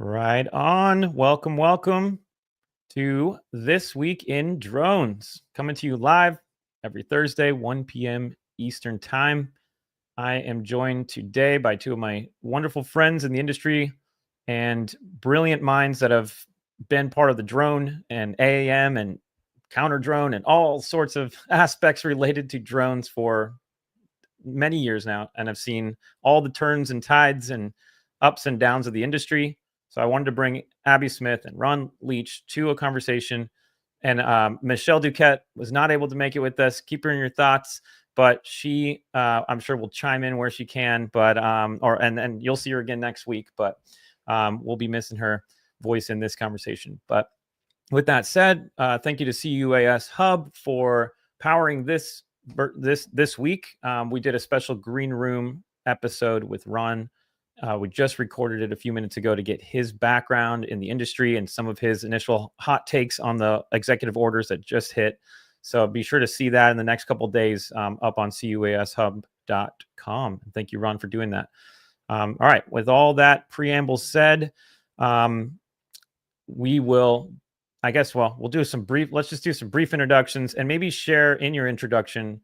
Right on. Welcome to This Week in Drones. Coming to you live every Thursday, 1 p.m. Eastern Time. I am joined today by two of my wonderful friends in the industry and brilliant minds that have been part of the drone and AAM and counter drone and all sorts of aspects related to drones for many years now, and have seen all the turns and tides and ups and downs of the industry. So I wanted to bring Abby Smith and Ron Leach to a conversation. And Michelle Duquette was not able to make it with us. Keep her in your thoughts, but she, I'm sure, will chime in where she can. But and you'll see her again next week. But we'll be missing her voice in this conversation. But with that said, thank you to CUAS Hub for powering this week. We did a special green room episode with Ron. We just recorded it a few minutes ago to get his background in the industry and some of his initial hot takes on the executive orders that just hit. So be sure to see that in the next couple of days up on cuashub.com. Thank you, Ron, for doing that. All right. With all that preamble said, we will, I guess, we'll do let's just do some brief introductions and maybe share in your introduction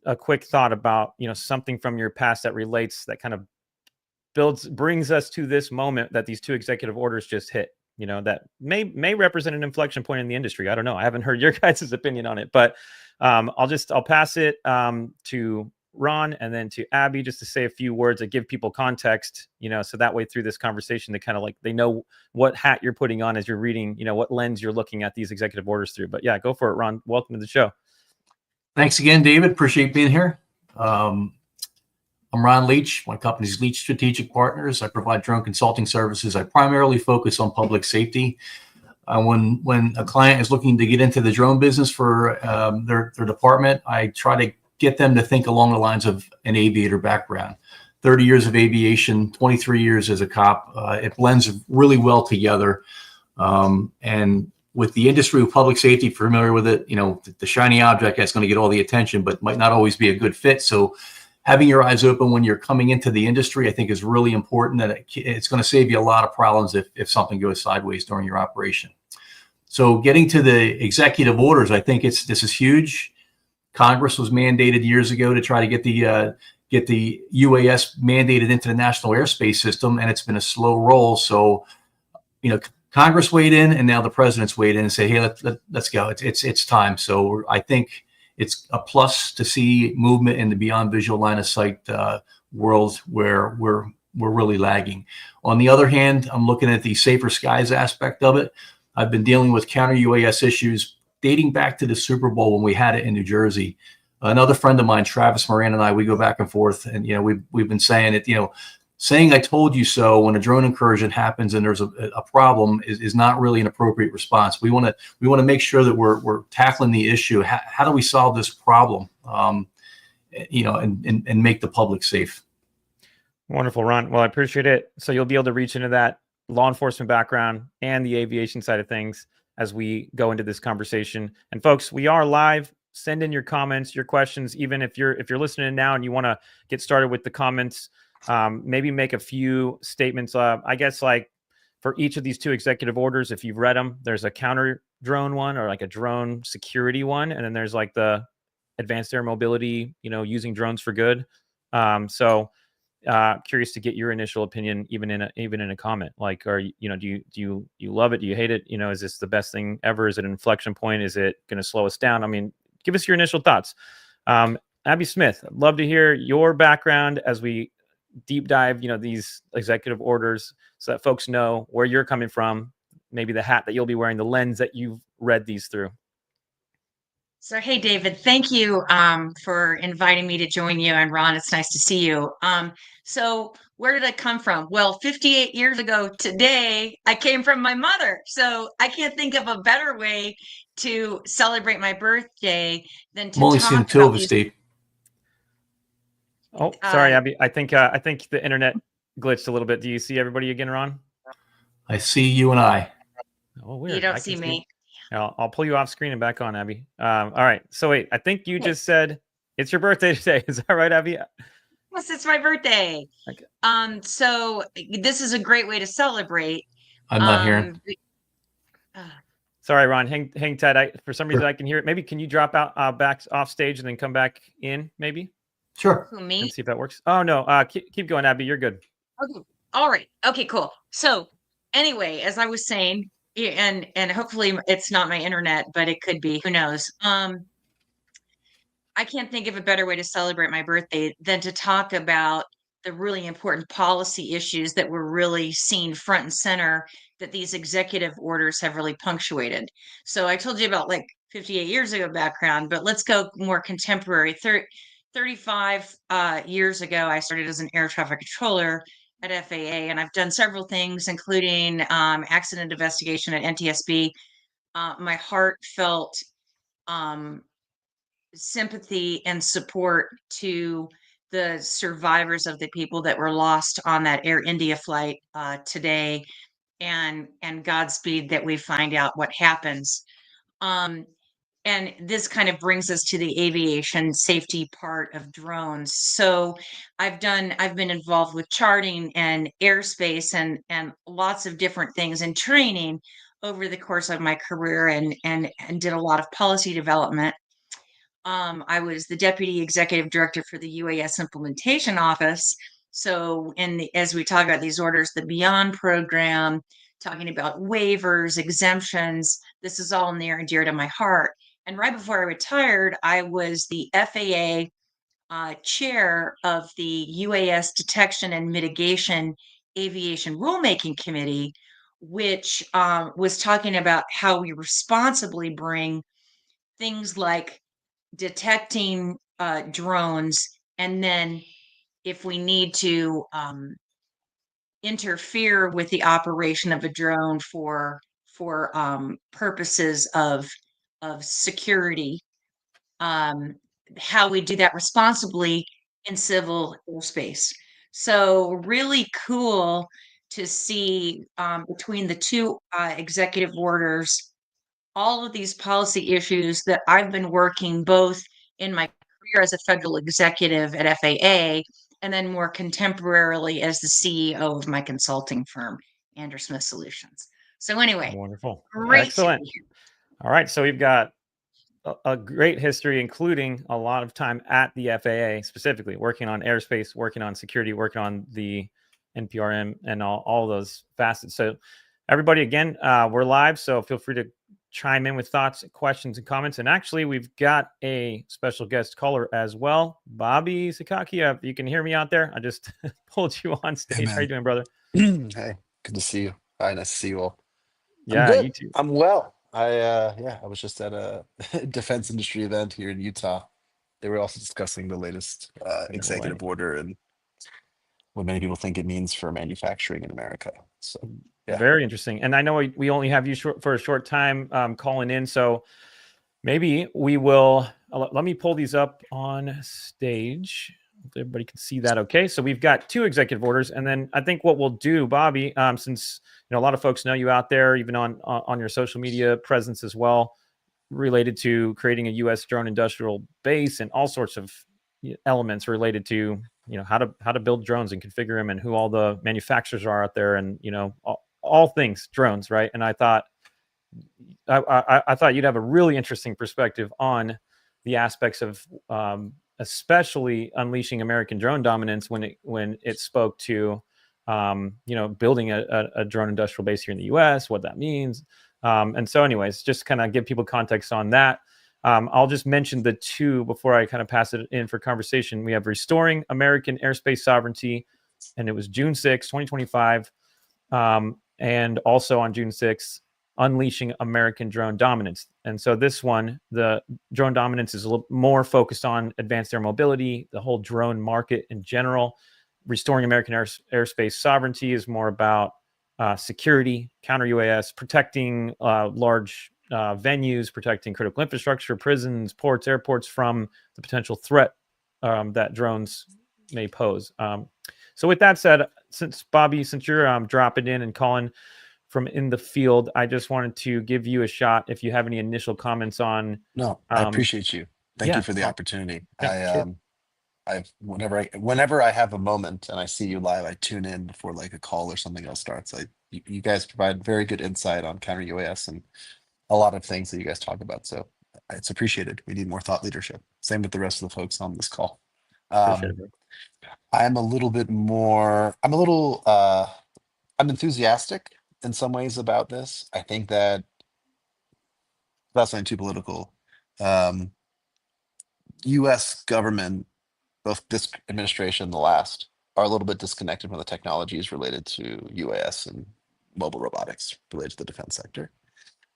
a quick thought about, something from your past that relates, that kind of brings us to this moment that these two executive orders just hit, that may represent an inflection point in the industry. I don't know. I haven't heard your guys' opinion on it, but I'll pass it to Ron and then to Abby just to say a few words that give people context, so that way through this conversation, they kind of they know what hat you're putting on as you're reading, what lens you're looking at these executive orders through. But yeah, go for it, Ron. Welcome to the show. Thanks again, David. Appreciate being here. I'm Ron Leach. My company's Leach Strategic Partners. I provide drone consulting services. I primarily focus on public safety. When a client is looking to get into the drone business for their department, I try to get them to think along the lines of an aviator background. 30 years of aviation, 23 years as a cop. It blends really well together. And with the industry of public safety, familiar with it, the shiny object that's going to get all the attention, but might not always be a good fit. So having your eyes open when you're coming into the industry, I think, is really important. That it's going to save you a lot of problems if something goes sideways during your operation. So getting to the executive orders, I think this is huge. Congress was mandated years ago to try to get the UAS mandated into the national airspace system, and it's been a slow roll. So, Congress weighed in, and now the president's weighed in and say, hey, let's go. It's time. So I think it's a plus to see movement in the beyond visual line of sight world where we're really lagging. On the other hand, I'm looking at the safer skies aspect of it. I've been dealing with counter UAS issues dating back to the Super Bowl when we had it in New Jersey. Another friend of mine, Travis Moran, and I, we go back and forth, and we've been saying it. Saying "I told you so" when a drone incursion happens and there's a problem is not really an appropriate response. We want to make sure that we're tackling the issue. How do we solve this problem? And make the public safe. Wonderful, Ron. Well, I appreciate it. So you'll be able to reach into that law enforcement background and the aviation side of things as we go into this conversation. And folks, we are live. Send in your comments, your questions. Even if you're listening now and you want to get started with the comments. Maybe make a few statements. I guess for each of these two executive orders, if you've read them, there's a counter drone one or a drone security one. And then there's the advanced air mobility, using drones for good. So curious to get your initial opinion, even in a comment, do you love it? Do you hate it? Is this the best thing ever? Is it an inflection point? Is it going to slow us down? I mean, give us your initial thoughts. Abby Smith, I'd love to hear your background as we deep dive, these executive orders so that folks know where you're coming from, maybe the hat that you'll be wearing, the lens that you've read these through. So, hey, David, thank you for inviting me to join you. And Ron, it's nice to see you. So where did I come from? Well, 58 years ago today, I came from my mother. So I can't think of a better way to celebrate my birthday than to only seen two of us, Steve. Oh, sorry, Abby. I think the internet glitched a little bit. Do you see everybody again, Ron? I see you and I. Oh, weird. You don't see me. I'll pull you off screen and back on, Abby. All right. So wait, I think you just said it's your birthday today. Is that right, Abby? Yes, it's my birthday. Okay. So this is a great way to celebrate. I'm not hearing. Sorry, Ron. Hang tight. For some reason, I can hear it. Maybe can you drop out back off stage and then come back in? Maybe. Sure. Who, me? And see if that works. Oh no. Keep going, Abby. You're good. Okay. All right. Okay, cool. So anyway, as I was saying, and hopefully it's not my internet, but it could be. Who knows? I can't think of a better way to celebrate my birthday than to talk about the really important policy issues that were really seen front and center that these executive orders have really punctuated. So I told you about like 58 years ago background, but let's go more contemporary. 35 years ago, I started as an air traffic controller at FAA, and I've done several things, including accident investigation at NTSB. My heartfelt sympathy and support to the survivors of the people that were lost on that Air India flight today, and Godspeed that we find out what happens. And this kind of brings us to the aviation safety part of drones. So I've been involved with charting and airspace and lots of different things and training over the course of my career, and did a lot of policy development. I was the deputy executive director for the UAS implementation office. So, as we talk about these orders, the Beyond program, talking about waivers, exemptions, this is all near and dear to my heart. And right before I retired, I was the FAA chair of the UAS Detection and Mitigation Aviation Rulemaking Committee, which was talking about how we responsibly bring things like detecting drones, and then if we need to interfere with the operation of a drone for purposes of security, how we do that responsibly in civil airspace. So really cool to see between the two executive orders all of these policy issues that I've been working both in my career as a federal executive at FAA and then more contemporarily as the CEO of my consulting firm, Andrew Smith Solutions. So anyway, Wonderful. great Excellent. to be here. All right. So we've got a great history, including a lot of time at the FAA, specifically working on airspace, working on security, working on the NPRM and all those facets. So everybody, again, we're live, so feel free to chime in with thoughts, questions, and comments. And actually, we've got a special guest caller as well, Bobby Sakaki. You can hear me out there. I just pulled you on stage. Hey, How you doing, brother? Hey, good to see you. Hi, nice to see you all. I'm Yeah, good. you too. I'm well. I was just at a defense industry event here in Utah. They were also discussing the latest executive order and what many people think it means for manufacturing in America. So yeah. Very interesting. And I know we only have you for a short time calling in, so maybe we will. Let me pull these up on stage. Everybody can see that. Okay, so we've got two executive orders, and then I think what we'll do, Bobby, since a lot of folks know you out there, even on your social media presence as well, related to creating a U.S. drone industrial base and all sorts of elements related to how to build drones and configure them and who all the manufacturers are out there, and all things drones, right? And I thought you'd have a really interesting perspective on the aspects of especially unleashing American drone dominance when it spoke to building a drone industrial base here in the U.S., what that means. And so anyways, just kind of give people context on that. I'll just mention the two before I kind of pass it in for conversation. We have Restoring American Airspace Sovereignty, and it was June 6, 2025. And also on June 6th, Unleashing American Drone Dominance. And so this one, the drone dominance is a little more focused on advanced air mobility, the whole drone market in general. Restoring American airspace sovereignty is more about security, counter UAS, protecting large venues, protecting critical infrastructure, prisons, ports, airports from the potential threat that drones may pose. So with that said, Bobby, since you're dropping in and calling from in the field, I just wanted to give you a shot if you have any initial comments on. No, I appreciate you. Thank you for the opportunity. Yeah, sure. whenever I have a moment and I see you live, I tune in before like a call or something else starts. You guys provide very good insight on counter UAS and a lot of things that you guys talk about. So it's appreciated. We need more thought leadership. Same with the rest of the folks on this call. Appreciate it, Um, bro. I'm enthusiastic in some ways about this. I think that that's not too political. Um, US government, both this administration and the last, are a little bit disconnected from the technologies related to UAS and mobile robotics related to the defense sector.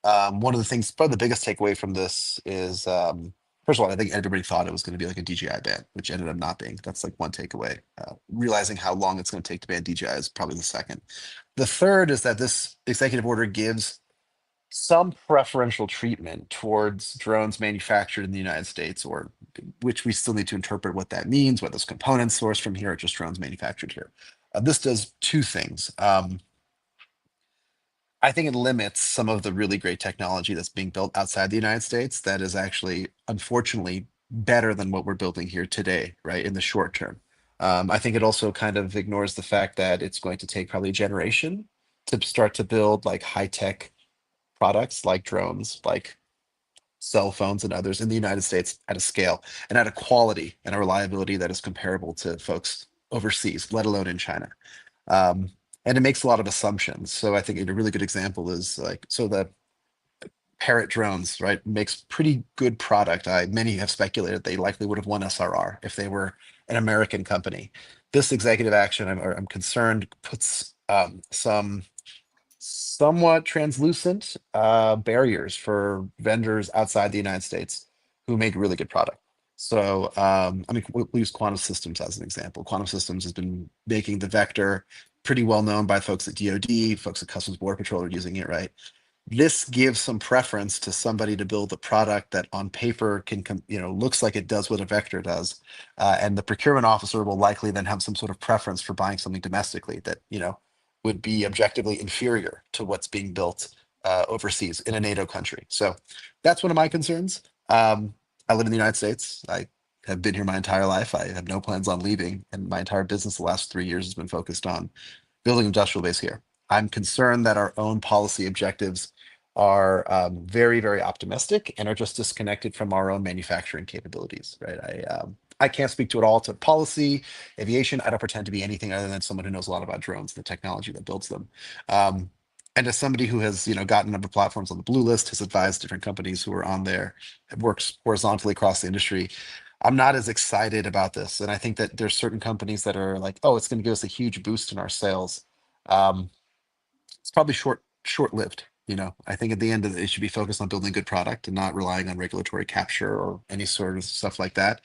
One of the things, probably the biggest takeaway from this is, first of all, I think everybody thought it was going to be like a DJI ban, which ended up not being. That's like one takeaway. Realizing how long it's going to take to ban DJI is probably the second. The third is that this executive order gives some preferential treatment towards drones manufactured in the United States, or which we still need to interpret what that means, whether it's components sourced from here or just drones manufactured here. This does two things. I think it limits some of the really great technology that's being built outside the United States that is actually, unfortunately, better than what we're building here today, right, in the short term. I think it also kind of ignores the fact that it's going to take probably a generation to start to build like high-tech products like drones, like cell phones and others in the United States at a scale and at a quality and a reliability that is comparable to folks overseas, let alone in China. Um, and it makes a lot of assumptions. So I think a really good example is like, so the Parrot drones, right, makes pretty good product. Many have speculated they likely would have won SRR if they were an American company. This executive action, I'm concerned, puts some somewhat translucent barriers for vendors outside the United States who make really good product. So, I mean, we'll use Quantum Systems as an example. Quantum Systems has been making the Vector pretty well known by folks at DoD, folks at Customs Border Patrol are using it, right? This gives some preference to somebody to build a product that on paper looks like it does what a Vector does. And the procurement officer will likely then have some sort of preference for buying something domestically that, would be objectively inferior to what's being built overseas in a NATO country. So that's one of my concerns. I live in the United States. I have been here my entire life. I have no plans on leaving, and my entire business the last 3 years has been focused on building industrial base here. I'm concerned that our own policy objectives are very, very optimistic and are just disconnected from our own manufacturing capabilities, right? I can't speak to it all to policy, aviation. I don't pretend to be anything other than someone who knows a lot about drones, the technology that builds them. And as somebody who has, gotten a number of platforms on the blue list, has advised different companies who are on there, it works horizontally across the industry. I'm not as excited about this. And I think that there's certain companies that are like, oh, it's going to give us a huge boost in our sales. It's probably short-lived. I think at the end of it should be focused on building good product and not relying on regulatory capture or any sort of stuff like that.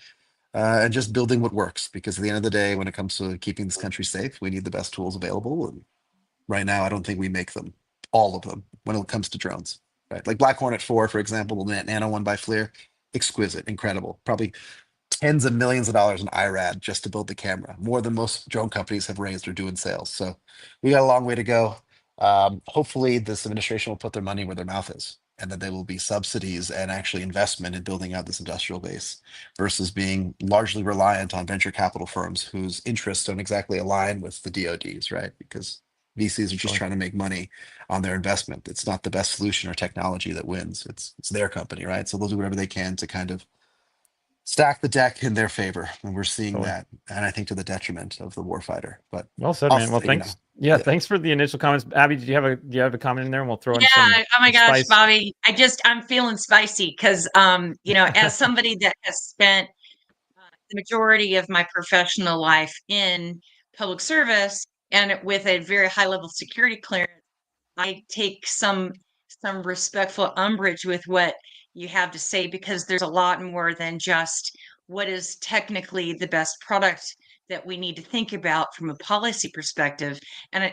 And just building what works, because at the end of the day, when it comes to keeping this country safe, we need the best tools available. And right now, I don't think we make them, all of them, when it comes to drones. Right, like Black Hornet 4, for example, the Nano one by FLIR, exquisite, incredible, probably tens of millions of dollars in IRAD just to build the camera, more than most drone companies have raised or do in sales. So we got a long way to go. Hopefully, this administration will put their money where their mouth is, and that there will be subsidies and actually investment in building out this industrial base versus being largely reliant on venture capital firms whose interests don't exactly align with the DoD's, right? Because VCs are just Sure. trying to make money on their investment. It's not the best solution or technology that wins. It's their company, right? So they'll do whatever they can to kind of stack the deck in their favor, and we're seeing Totally. that, and I think to the detriment of the warfighter. But Well said, I'll, man. Well, you know, thanks. Yeah, yeah. thanks for the initial comments. Abby, do you have a comment in there? And we'll throw in Yeah. Oh my some gosh, spice. Bobby, I'm feeling spicy because, as somebody that has spent the majority of my professional life in public service and with a very high level security clearance, I take some respectful umbrage with what you have to say, because there's a lot more than just what is technically the best product that we need to think about from a policy perspective. And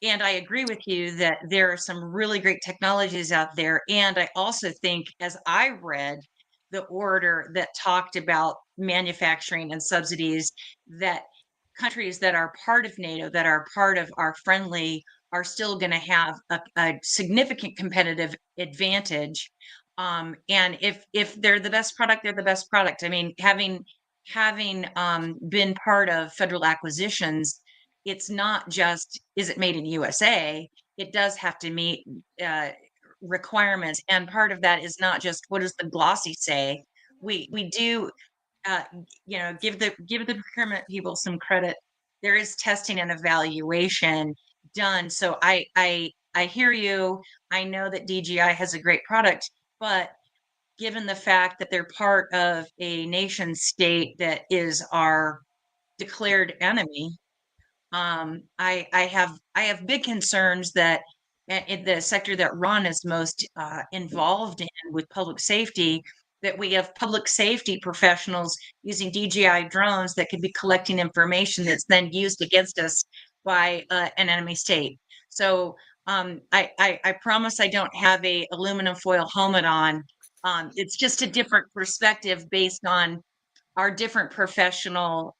I agree with you that there are some really great technologies out there. And I also think, as I read the order that talked about manufacturing and subsidies, that countries that are part of NATO, that are part of our friendly, are still going to have a significant competitive advantage And if they're the best product, they're the best product. I mean, having been part of federal acquisitions, it's not just, is it made in USA? It does have to meet requirements, and part of that is not just what does the glossy say. We do give the procurement people some credit. There is testing and evaluation done. So I hear you. I know that DGI has a great product, but given the fact that they're part of a nation state that is our declared enemy, I have big concerns that in the sector that Ron is most involved in with public safety, that we have public safety professionals using DJI drones that could be collecting information that's then used against us by an enemy state. So I promise I don't have a aluminum foil helmet on. It's just a different perspective based on our different professional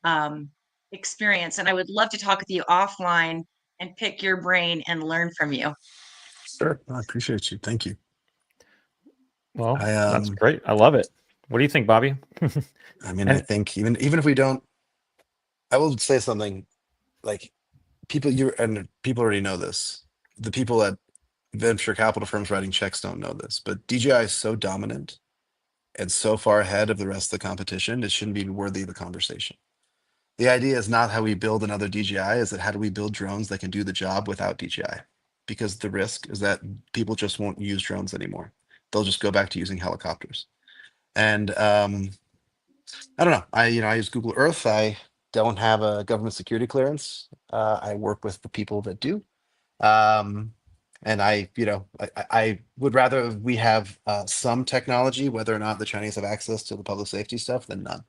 experience. And I would love to talk with you offline and pick your brain and learn from you. Sure. I appreciate you. Thank you. Well, that's great. I love it. What do you think, Bobby? I mean, I think even if we don't, I will say something like people already know this. The people at venture capital firms writing checks don't know this, but DJI is so dominant and so far ahead of the rest of the competition, it shouldn't be worthy of a conversation. The idea is not how we build another DJI, is that how do we build drones that can do the job without DJI? Because the risk is that people just won't use drones anymore. They'll just go back to using helicopters. And I don't know. I use Google Earth. I don't have a government security clearance. I work with the people that do. And I would rather we have some technology, whether or not the Chinese have access to the public safety stuff, than none.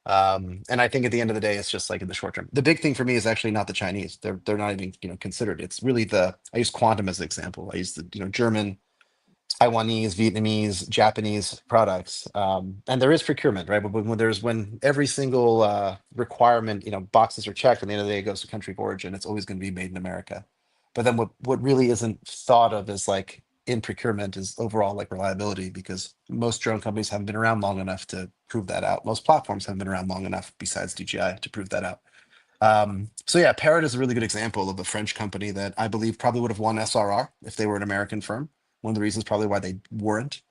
And I think at the end of the day, it's just like in the short term. The big thing for me is actually not the Chinese. They're not even considered. It's really I use quantum as an example. I use the German, Taiwanese, Vietnamese, Japanese products, and there is procurement, right? But when every single requirement, boxes are checked, at the end of the day, it goes to country of origin. It's always going to be made in America. But then what really isn't thought of as like in procurement is overall like reliability, because most drone companies haven't been around long enough to prove that out. Most platforms haven't been around long enough besides DJI to prove that out. So yeah, Parrot is a really good example of a French company that I believe probably would have won SRR if they were an American firm. One of the reasons probably why they weren't.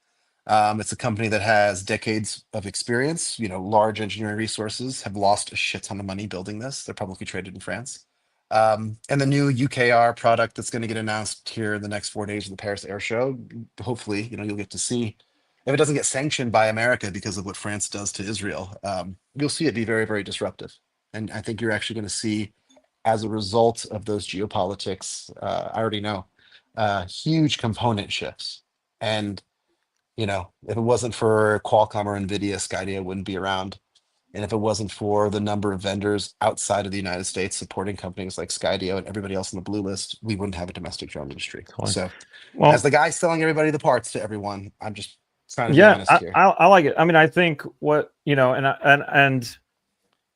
It's a company that has decades of experience, large engineering resources, have lost a shit ton of money building this. They're publicly traded in France. And the new UKR product that's going to get announced here in the next 4 days of the Paris Air Show, hopefully, you'll get to see. If it doesn't get sanctioned by America because of what France does to Israel, you'll see it be very, very disruptive. And I think you're actually going to see, as a result of those geopolitics, I already know, huge component shifts. And, if it wasn't for Qualcomm or NVIDIA, Skydio wouldn't be around. And if it wasn't for the number of vendors outside of the United States supporting companies like Skydio and everybody else on the blue list, we wouldn't have a domestic drone industry. Totally. So, Well, as the guy selling everybody the parts to everyone, I'm just trying to be honest here. I like it. I mean, I think what and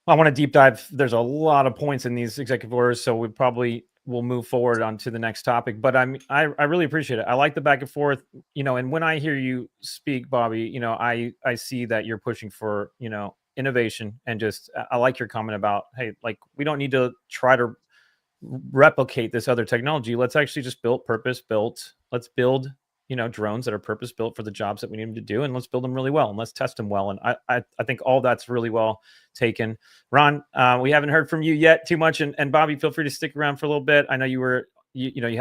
I want to deep dive. There's a lot of points in these executive orders, so we probably will move forward on to the next topic. But I really appreciate it. I like the back and forth. And when I hear you speak, Bobby, I see that you're pushing for innovation, and just I like your comment about, hey, like, we don't need to try to replicate this other technology. Let's actually just purpose built. Let's build drones that are purpose built for the jobs that we need them to do, and let's build them really well, and let's test them well. And I think all that's really well taken. Ron, we haven't heard from you yet too much, and Bobby, feel free to stick around for a little bit. I know you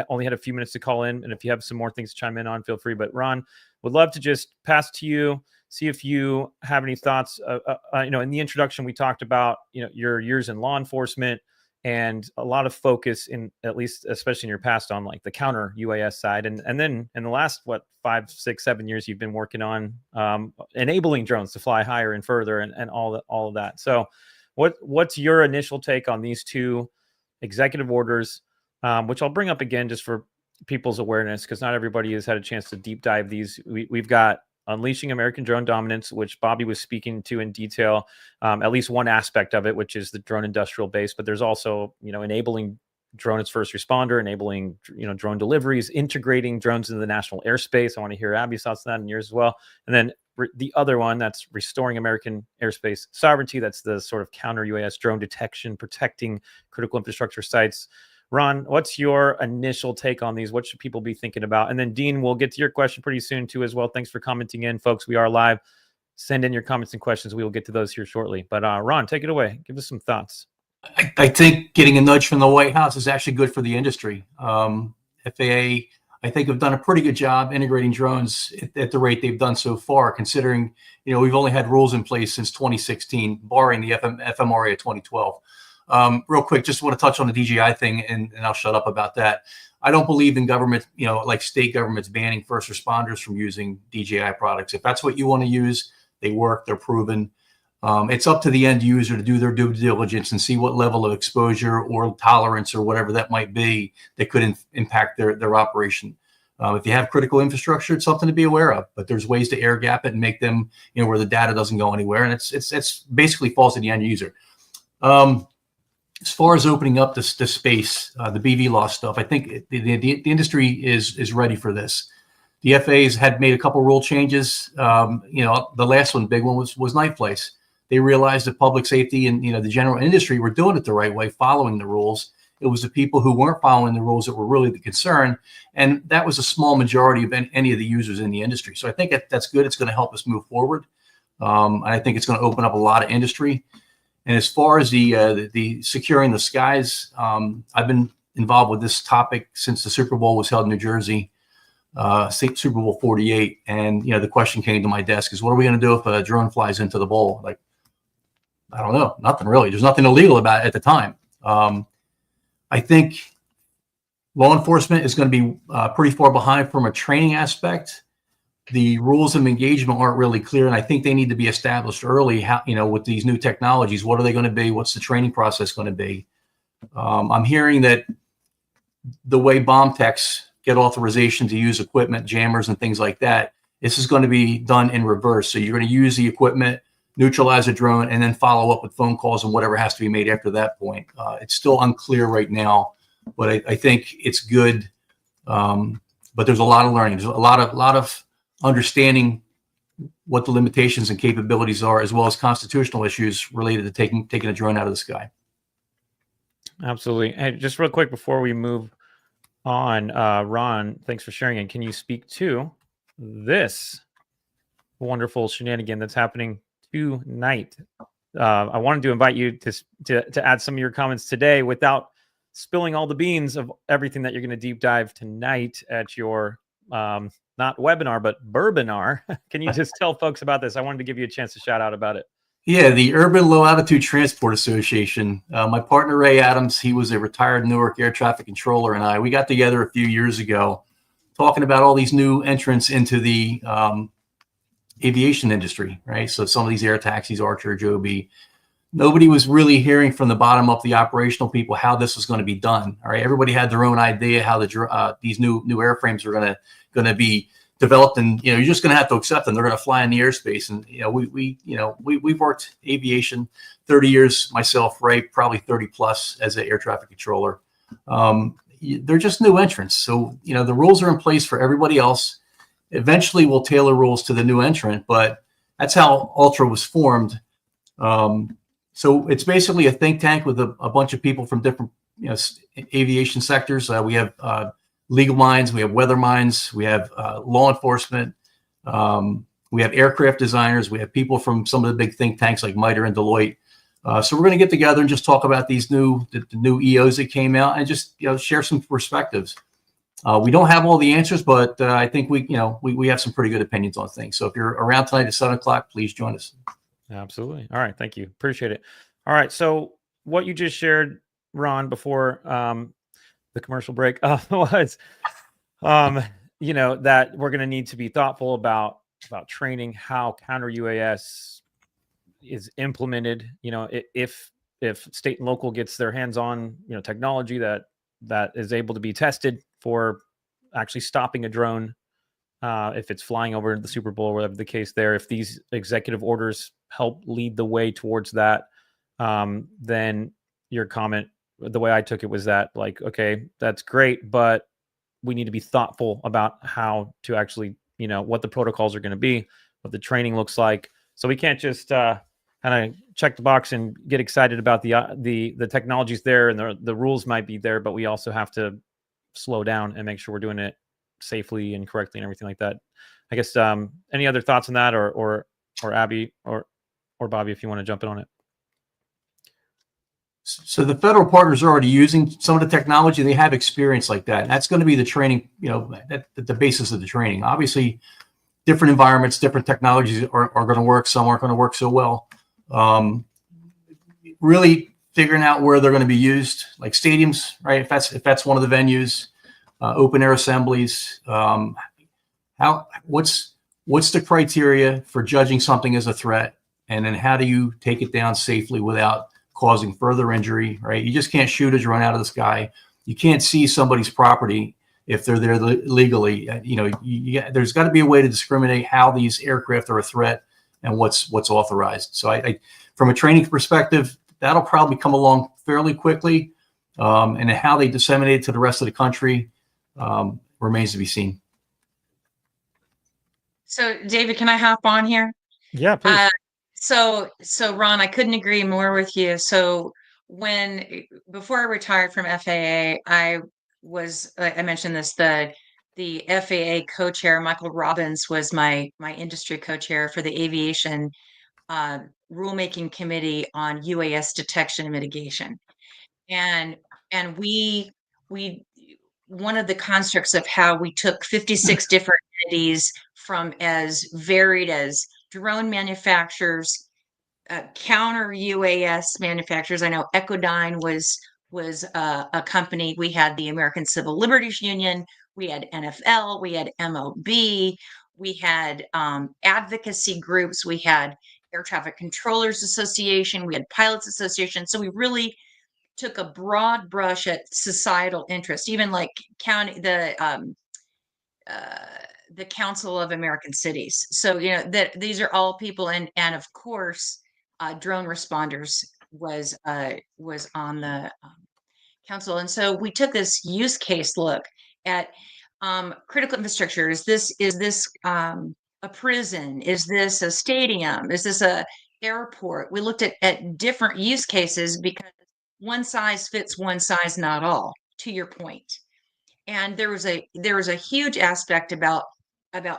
only had a few minutes to call in, and if you have some more things to chime in on, feel free. But Ron, would love to just pass to you, see if you have any thoughts. In the introduction, we talked about your years in law enforcement, and a lot of focus especially in your past, on like the counter UAS side. And then in the last, 5, 6, 7 years, you've been working on enabling drones to fly higher and further, and all of that. So what's your initial take on these two executive orders, which I'll bring up again just for people's awareness, because not everybody has had a chance to deep dive these. We've got Unleashing American Drone Dominance, which Bobby was speaking to in detail, at least one aspect of it, which is the drone industrial base. But there's also, enabling drone as first responder, enabling drone deliveries, integrating drones into the national airspace. I want to hear Abby's thoughts on that and yours as well. And then the other one, that's restoring American airspace sovereignty. That's the sort of counter UAS drone detection, protecting critical infrastructure sites. Ron, what's your initial take on these? What should people be thinking about? And then Dean, we'll get to your question pretty soon too as well. Thanks for commenting in, folks. We are live. Send in your comments and questions. We will get to those here shortly. But Ron, take it away. Give us some thoughts. I think getting a nudge from the White House is actually good for the industry. FAA, I think, have done a pretty good job integrating drones at the rate they've done so far, considering, we've only had rules in place since 2016, barring the FMRA of 2012. Real quick, just want to touch on the DJI thing, and I'll shut up about that. I don't believe in government, like state governments banning first responders from using DJI products. If that's what you want to use, they work, they're proven. It's up to the end user to do their due diligence and see what level of exposure or tolerance or whatever that might be that could impact their operation. If you have critical infrastructure, it's something to be aware of, but there's ways to air gap it and make them, where the data doesn't go anywhere. And it's basically falls to the end user. As far as opening up the space, the BV law stuff, I think the industry is ready for this. The FAA's had made a couple rule changes. The last one, big one, was night flights. They realized that public safety and the general industry were doing it the right way, following the rules. It was the people who weren't following the rules that were really the concern, and that was a small majority of any of the users in the industry. So I think that's good. It's going to help us move forward. I think it's going to open up a lot of industry. And as far as the securing the skies, I've been involved with this topic since the Super Bowl was held in New Jersey, Super Bowl 48. And, the question came to my desk is, what are we going to do if a drone flies into the bowl? Like, I don't know, nothing really. There's nothing illegal about it at the time. I think law enforcement is going to be pretty far behind from a training aspect. The rules of engagement aren't really clear, and I think they need to be established early. How, with these new technologies, what are they going to be? What's the training process going to be? I'm hearing that the way bomb techs get authorization to use equipment, jammers, and things like that, this is going to be done in reverse. So you're going to use the equipment, neutralize a drone, and then follow up with phone calls and whatever has to be made after that point. It's still unclear right now, but I think it's good. But there's a lot of learning. There's a lot of understanding what the limitations and capabilities are, as well as constitutional issues related to taking a drone out of the sky. Absolutely. Hey, just real quick before we move on, Ron, thanks for sharing it. Can you speak to this wonderful shenanigan that's happening tonight? I wanted to invite you to add some of your comments today without spilling all the beans of everything that you're going to deep dive tonight at your not webinar, but burbinar. Can you just tell folks about this? I wanted to give you a chance to shout out about it. Yeah, the Urban Low Altitude Transport Association. My partner, Ray Adams, he was a retired Newark air traffic controller, and we got together a few years ago talking about all these new entrants into the aviation industry, right? So some of these air taxis, Archer, Joby, nobody was really hearing from the bottom up, the operational people, how this was going to be done. All right, everybody had their own idea how these new airframes are going to be developed, and you're just going to have to accept them. They're going to fly in the airspace, and we've worked aviation 30 years myself, right? Probably 30 plus as an air traffic controller. They're just new entrants, so the rules are in place for everybody else. Eventually, we'll tailor rules to the new entrant, but that's how Ultra was formed. So it's basically a think tank with a bunch of people from different aviation sectors. We have legal minds, we have weather minds, we have law enforcement, we have aircraft designers, we have people from some of the big think tanks like MITRE and Deloitte. So we're going to get together and just talk about these the new EOs that came out and just share some perspectives. We don't have all the answers, but I think we have some pretty good opinions on things. So if you're around tonight at 7:00, please join us. Absolutely. All right. Thank you. Appreciate it. All right. So what you just shared, Ron, before the commercial break was, that we're going to need to be thoughtful about training, how counter UAS is implemented. If state and local gets their hands on, technology that is able to be tested for actually stopping a drone, if it's flying over the Super Bowl, or whatever the case there, if these executive orders help lead the way towards that, then your comment the way I took it was that, like, okay, that's great, but we need to be thoughtful about how to actually, what the protocols are going to be, what the training looks like. So we can't just kind of check the box and get excited about the technologies there, and the rules might be there, but we also have to slow down and make sure we're doing it safely and correctly and everything like that. I guess any other thoughts on that, or Abby or Bobby, if you want to jump in on it. So the federal partners are already using some of the technology. They have experience like that. And that's going to be the training, the basis of the training. Obviously, different environments, different technologies are going to work. Some aren't going to work so well. Really figuring out where they're going to be used, like stadiums, right? If that's one of the venues, open air assemblies. What's the criteria for judging something as a threat, and then how do you take it down safely without causing further injury, right? You just can't shoot a drone out of the sky. You can't see somebody's property if they're there legally. There's got to be a way to discriminate how these aircraft are a threat and what's authorized. So I from a training perspective, that'll probably come along fairly quickly, and how they disseminate it to the rest of the country remains to be seen. So, David, can I hop on here? Yeah, please. So Ron, I couldn't agree more with you. So before I retired from FAA, I mentioned this, the FAA co-chair, Michael Robbins, was my industry co-chair for the aviation rulemaking committee on UAS detection and mitigation. And we one of the constructs of how we took 56 different entities from as varied as drone manufacturers, counter UAS manufacturers. I know Echodyne was a company. We had the American Civil Liberties Union, we had NFL, we had MOB, we had advocacy groups, we had Air Traffic Controllers Association, we had Pilots Association. So we really took a broad brush at societal interest, even like the Council of American Cities. So that these are all people, and of course, drone responders was on the council. And so we took this use case look at critical infrastructure. Is this a prison? Is this a stadium? Is this a airport? We looked at different use cases because one size fits one size not all, to your point. And there was a huge aspect about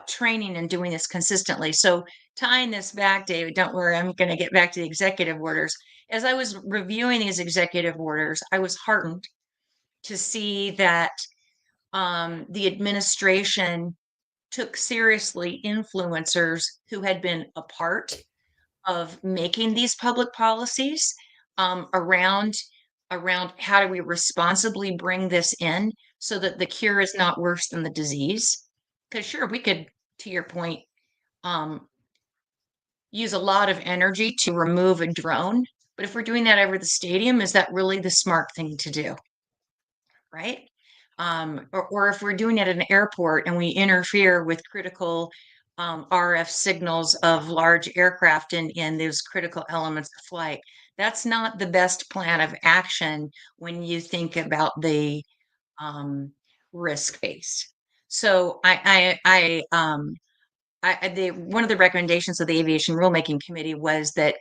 training and doing this consistently. So tying this back, David, don't worry, I'm going to get back to the executive orders. As I was reviewing these executive orders, I was heartened to see that the administration took seriously influencers who had been a part of making these public policies around how do we responsibly bring this in so that the cure is not worse than the disease. Because sure, we could, to your point, use a lot of energy to remove a drone, but if we're doing that over the stadium, is that really the smart thing to do? Right? Or if we're doing it at an airport and we interfere with critical RF signals of large aircraft in those critical elements of flight, that's not the best plan of action when you think about the risk base. So one of the recommendations of the Aviation Rulemaking Committee was that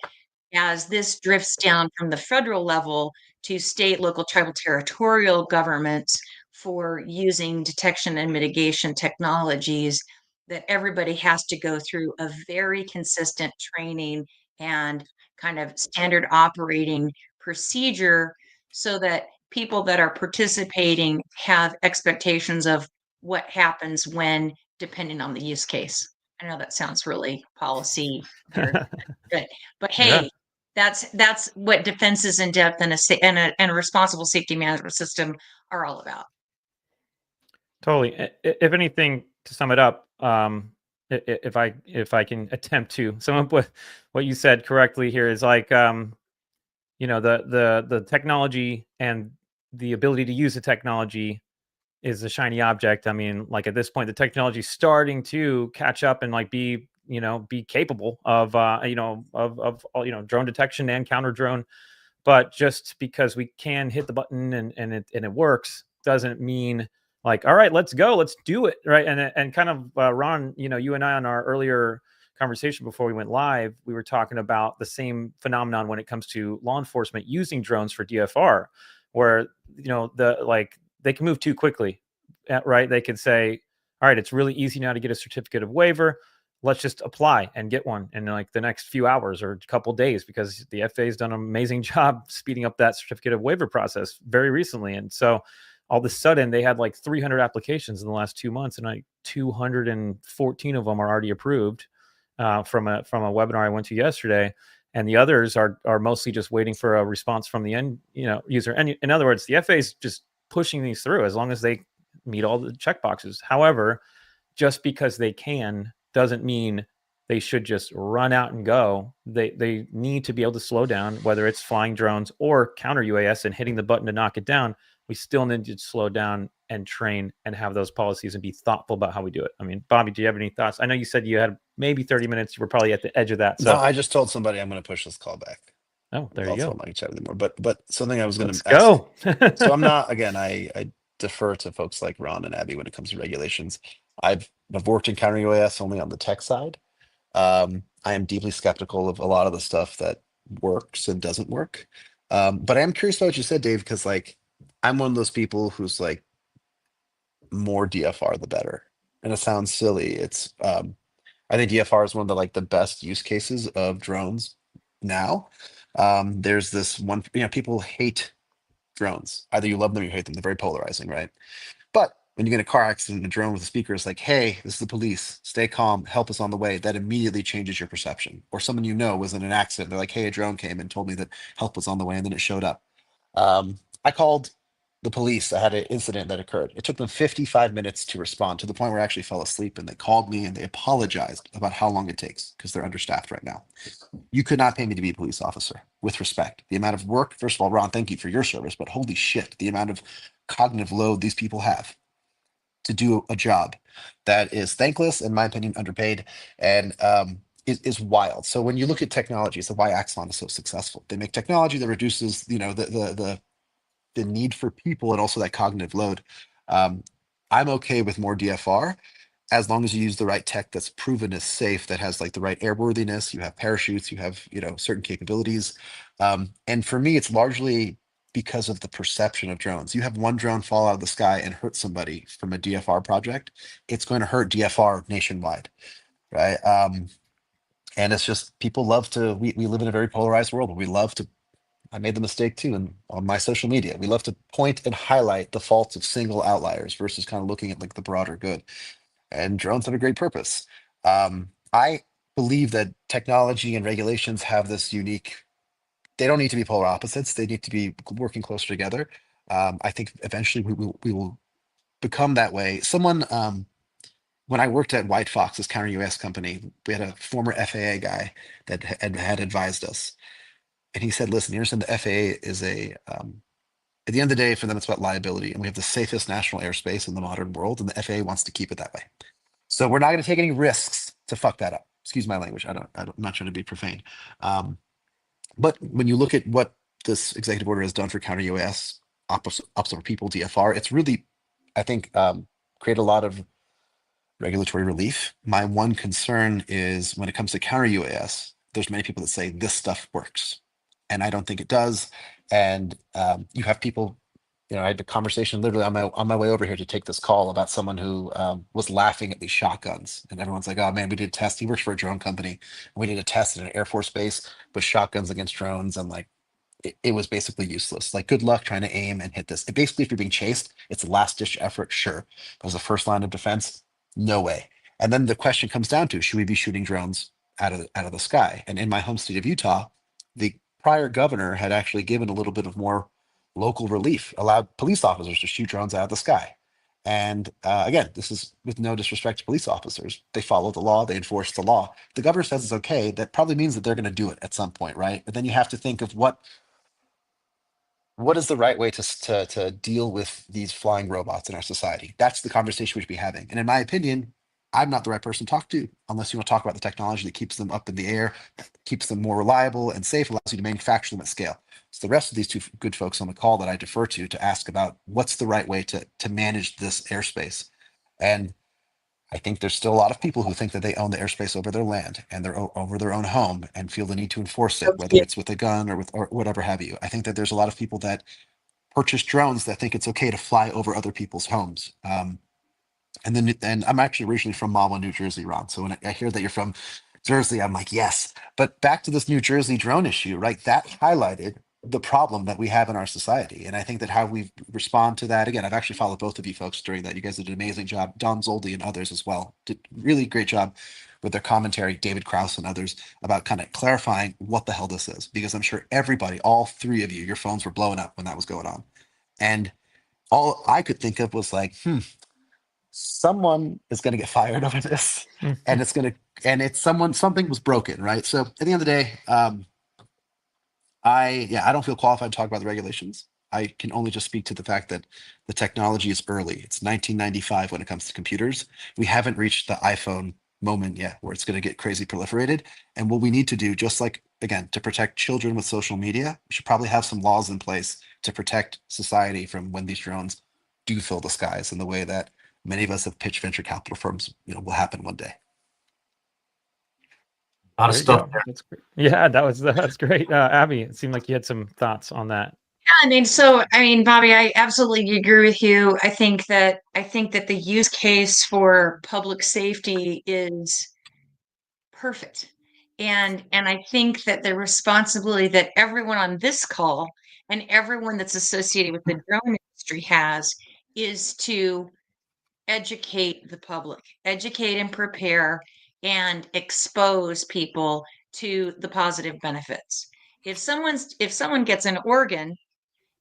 as this drifts down from the federal level to state, local, tribal, territorial governments for using detection and mitigation technologies, that everybody has to go through a very consistent training and kind of standard operating procedure so that people that are participating have expectations of what happens when, depending on the use case. I know that sounds really policy good, but hey, that's what defenses in depth and a responsible safety management system are all about. Totally. If anything, to sum it up, if I can attempt to sum up what you said correctly here, is like the technology and the ability to use the technology is a shiny object. I mean, like at this point, the technology is starting to catch up and like be capable of drone detection and counter drone But just because we can hit the button and it works doesn't mean like, all right, let's go, let's do it, right? And kind of Ron, you and I on our earlier conversation before we went live, we were talking about the same phenomenon when it comes to law enforcement using drones for DFR, where they can move too quickly, right? They could say, all right, it's really easy now to get a certificate of waiver. Let's just apply and get one in like the next few hours or a couple days, because the FAA has done an amazing job speeding up that certificate of waiver process very recently. And so all of a sudden they had like 300 applications in the last 2 months, and like 214 of them are already approved from a webinar I went to yesterday. And the others are mostly just waiting for a response from the end user. And in other words, the FAA is just pushing these through as long as they meet all the checkboxes. However, just because they can doesn't mean they should just run out and go. They need to be able to slow down, whether it's flying drones or counter UAS and hitting the button to knock it down. We still need to slow down and train and have those policies and be thoughtful about how we do it. I mean, Bobby, do you have any thoughts? I know you said you had maybe 30 minutes. You were probably at the edge of that. So No, I just told somebody I'm going to push this call back. Oh, there you go. I'm not going to chat anymore. But something I was going to ask. Go. So I'm not, again, I defer to folks like Ron and Abby when it comes to regulations. I've worked in counter UAS only on the tech side. I am deeply skeptical of a lot of the stuff that works and doesn't work. But I am curious about what you said, Dave, because like I'm one of those people who's like more DFR the better. And it sounds silly. It's I think DFR is one of the best use cases of drones now. There's this one, people hate drones. Either you love them or you hate them. They're very polarizing, right? But when you get in a car accident and a drone with a speaker is like, hey, this is the police, stay calm, help us on the way, that immediately changes your perception. Or someone was in an accident, they're like, hey, a drone came and told me that help was on the way, and then it showed up. I called the police. I had an incident that occurred. It took them 55 minutes to respond, to the point where I actually fell asleep, and they called me and they apologized about how long it takes because they're understaffed right now. You could not pay me to be a police officer, with respect. The amount of work, first of all, Ron, thank you for your service, but holy shit, the amount of cognitive load these people have to do a job that is thankless, in my opinion, underpaid, and is wild. So when you look at technology, it's why Axon is so successful. They make technology that reduces, the need for people and also that cognitive load. I'm okay with more DFR as long as you use the right tech that's proven as safe, that has like the right airworthiness. You have parachutes, you have certain capabilities, and for me, it's largely because of the perception of drones. You have one drone fall out of the sky and hurt somebody from a DFR project, it's going to hurt DFR nationwide, right? And it's just, people love to, we live in a very polarized world where we love to, I made the mistake too, and on my social media, we love to point and highlight the faults of single outliers versus kind of looking at like the broader good. And drones have a great purpose. I believe that technology and regulations have this unique, they don't need to be polar opposites. They need to be working closer together. I think eventually we will become that way. Someone, when I worked at White Fox's counter UAS company, we had a former FAA guy that had advised us. And he said, listen, you understand the FAA is at the end of the day, for them, it's about liability. And we have the safest national airspace in the modern world, and the FAA wants to keep it that way. So we're not going to take any risks to fuck that up. Excuse my language. I'm not trying to be profane. But when you look at what this executive order has done for counter UAS, obstacle people, DFR, it's really, I think, create a lot of regulatory relief. My one concern is when it comes to counter UAS, there's many people that say this stuff works, and I don't think it does. And you have people, I had a conversation literally on my way over here to take this call about someone who was laughing at these shotguns, and everyone's like, oh man, we did a test. He works for a drone company, and we did a test in an Air Force base with shotguns against drones, and like it was basically useless. Like, good luck trying to aim and hit this. Basically, if you're being chased, it's a last ditch effort, sure, but as a first line of defense, no way. And then the question comes down to, should we be shooting drones out of the sky? And in my home state of Utah, the prior governor had actually given a little bit of more local relief, allowed police officers to shoot drones out of the sky. And again, this is with no disrespect to police officers. They follow the law, they enforce the law. The governor says it's okay. That probably means that they're going to do it at some point, right? But then you have to think of what is the right way to deal with these flying robots in our society. That's the conversation we should be having. And in my opinion, I'm not the right person to talk to, unless you want to talk about the technology that keeps them up in the air, keeps them more reliable and safe, allows you to manufacture them at scale. It's the rest of these two good folks on the call that I defer to ask about what's the right way to manage this airspace. And I think there's still a lot of people who think that they own the airspace over their land and over their own home and feel the need to enforce it, whether it's with a gun or or whatever have you. I think that there's a lot of people that purchase drones that think it's okay to fly over other people's homes. And I'm actually originally from Mahwah, New Jersey, Ron. So when I hear that you're from Jersey, I'm like, yes. But back to this New Jersey drone issue, right? That highlighted the problem that we have in our society. And I think that how we respond to that, again, I've actually followed both of you folks during that. You guys did an amazing job. Don Zoldi and others as well did really great job with their commentary, David Krause and others, about kind of clarifying what the hell this is. Because I'm sure everybody, all three of you, your phones were blowing up when that was going on. And all I could think of was like, someone is going to get fired over this, and something was broken, right? So at the end of the day, I don't feel qualified to talk about the regulations. I can only just speak to the fact that the technology is early. It's 1995 when it comes to computers. We haven't reached the iPhone moment yet where it's going to get crazy proliferated. And what we need to do, just like, again, to protect children with social media, we should probably have some laws in place to protect society from when these drones do fill the skies in the way that many of us have pitched venture capital firms, will happen one day. A lot of stuff there. That's great. Yeah, that's great. Abby, it seemed like you had some thoughts on that. Yeah, Bobby, I absolutely agree with you. I think that the use case for public safety is perfect. And I think that the responsibility that everyone on this call and everyone that's associated with the drone industry has is to educate the public, educate and prepare and expose people to the positive benefits. If someone gets an organ,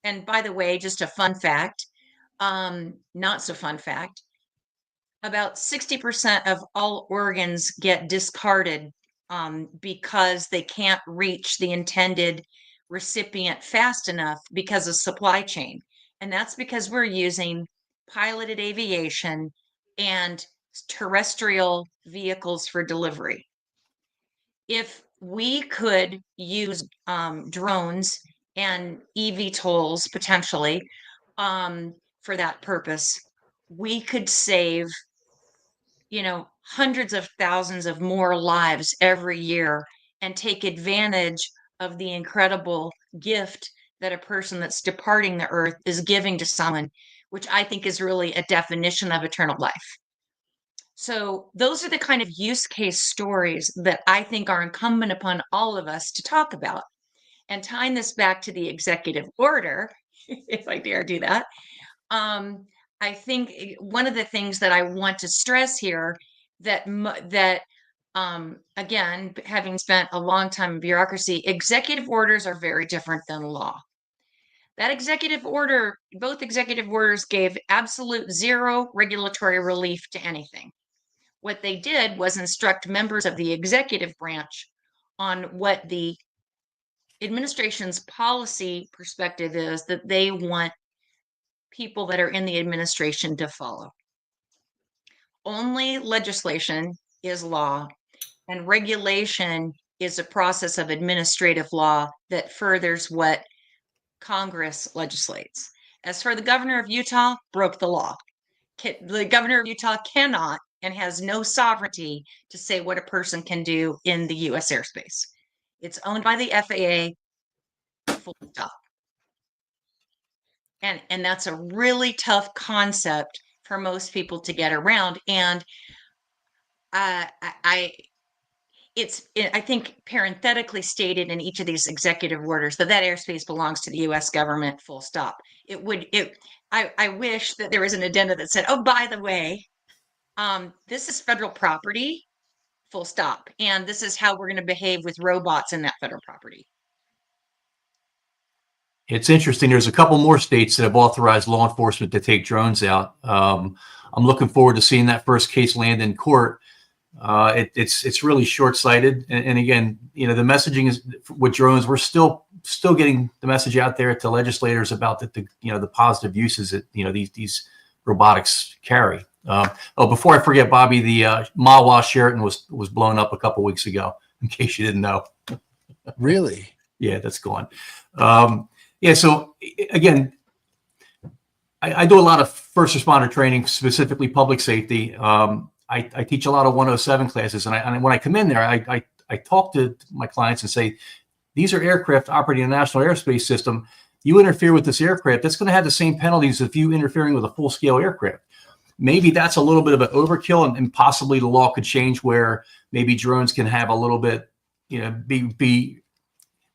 and by the way, just a fun fact, not so fun fact, about 60% of all organs get discarded because they can't reach the intended recipient fast enough because of supply chain. And that's because we're using piloted aviation and terrestrial vehicles for delivery. If we could use drones and eVTOLs potentially for that purpose, we could save hundreds of thousands of more lives every year and take advantage of the incredible gift that a person that's departing the earth is giving to someone, which I think is really a definition of eternal life. So those are the kind of use case stories that I think are incumbent upon all of us to talk about. And tying this back to the executive order, if I dare do that, I think one of the things that I want to stress here that again, having spent a long time in bureaucracy, executive orders are very different than law. That executive order, both executive orders gave absolute zero regulatory relief to anything. What they did was instruct members of the executive branch on what the administration's policy perspective is that they want people that are in the administration to follow. Only legislation is law, and regulation is a process of administrative law that furthers what Congress legislates. As for the governor of Utah, broke the law. The governor of Utah cannot and has no sovereignty to say what a person can do in the U.S. airspace. It's owned by the FAA, full stop. And that's a really tough concept for most people to get around. And I think parenthetically stated in each of these executive orders that airspace belongs to the U.S. government, full stop. I wish that there was an addenda that said, oh, by the way, this is federal property, full stop. And this is how we're going to behave with robots in that federal property. It's interesting. There's a couple more states that have authorized law enforcement to take drones out. I'm looking forward to seeing that first case land in court. It's really short-sighted, and again, the messaging is with drones. We're still getting the message out there to legislators about the positive uses that these robotics carry. Before I forget, Bobby, the Mahwah Sheraton was blown up a couple weeks ago. In case you didn't know. Really? Yeah, that's gone. Yeah. So again, I do a lot of first responder training, specifically public safety. I teach a lot of 107 classes, and when I come in there, I talk to my clients and say, these are aircraft operating in the national airspace system. You interfere with this aircraft, that's going to have the same penalties if you interfering with a full-scale aircraft. Maybe that's a little bit of an overkill, and possibly the law could change where maybe drones can have a little bit, be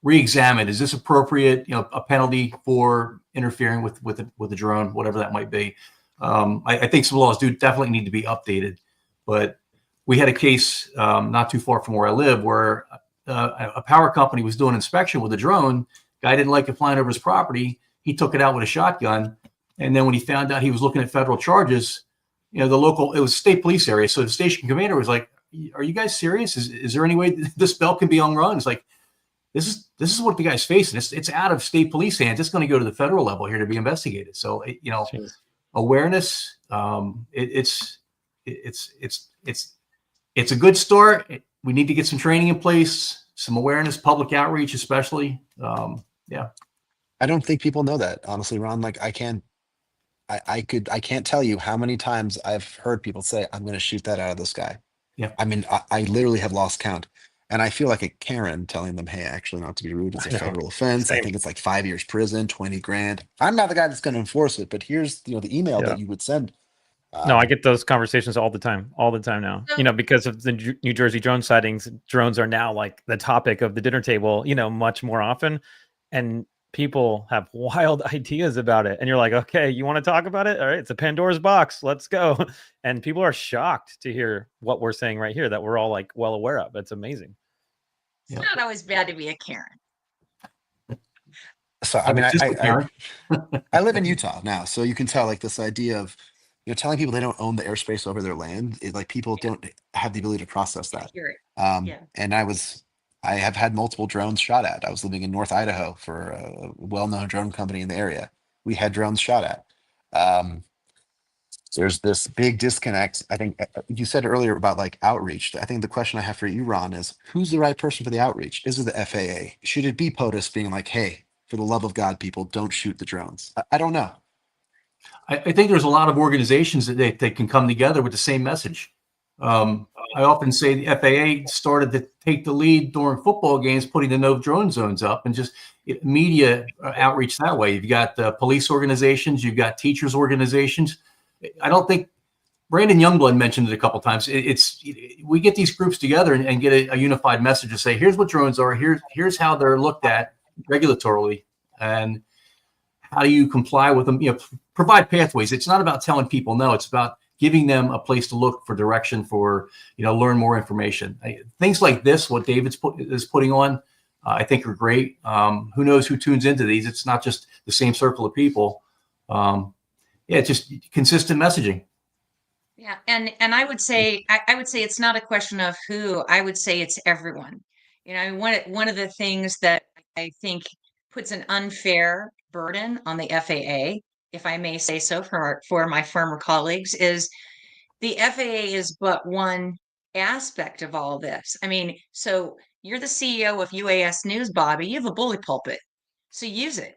re-examined. Is this appropriate? A penalty for interfering with a drone, whatever that might be. I think some laws do definitely need to be updated. But we had a case not too far from where I live where a power company was doing inspection with a drone. Guy didn't like it flying over his property. He took it out with a shotgun. And then when he found out he was looking at federal charges, it was state police area. So the station commander was like, are you guys serious? Is there any way this bell can be unrun? It's like, this is what the guy's facing. It's out of state police hands. It's going to go to the federal level here to be investigated. So, awareness, it's a good start. We need to get some training in place, some awareness, public outreach, especially. Yeah. I don't think people know that, honestly, Ron. Like I can't tell you how many times I've heard people say, I'm going to shoot that out of the sky. Yeah. I mean, I literally have lost count. And I feel like a Karen telling them, hey, actually, not to be rude, it's a federal offense. Same. I think it's like 5 years prison, 20 grand. I'm not the guy that's going to enforce it, but here's the email that you would send. No, I get those conversations all the time now, because of the New Jersey drone sightings. Drones are now like the topic of the dinner table, much more often. And people have wild ideas about it. And you're like, okay, you want to talk about it? All right, it's a Pandora's box. Let's go. And people are shocked to hear what we're saying right here that we're all like well aware of. It's amazing. It's not always bad to be a Karen. So, I mean, I live in Utah now, so you can tell like this idea of, telling people they don't own the airspace over their land. Like people don't have the ability to process that. And I have had multiple drones shot at. I was living in North Idaho for a well-known drone company in the area. We had drones shot at. There's this big disconnect. I think you said earlier about like outreach. I think the question I have for you, Ron, is who's the right person for the outreach? Is it the FAA? Should it be POTUS being like, hey, for the love of God, people, don't shoot the drones? I don't know. I think there's a lot of organizations that they can come together with the same message. I often say the FAA started to take the lead during football games, putting the no drone zones up, and just media outreach that way. You've got police organizations, you've got teachers organizations. I don't think Brandon Youngblood mentioned it a couple of times. We get these groups together and get a unified message to say, here's what drones are, here's how they're looked at regulatorily, and how do you comply with them? Provide pathways. It's not about telling people no. It's about giving them a place to look for direction, for learn more information. Things like this, what David's is putting on, I think are great. Who knows who tunes into these? It's not just the same circle of people. It's just consistent messaging. Yeah, and I would say it's not a question of who. I would say it's everyone. One of the things that I think puts an unfair burden on the FAA, if I may say so, for my former colleagues, is the FAA is but one aspect of all this. I mean, so you're the CEO of UAS News, Bobby. You have a bully pulpit, so use it.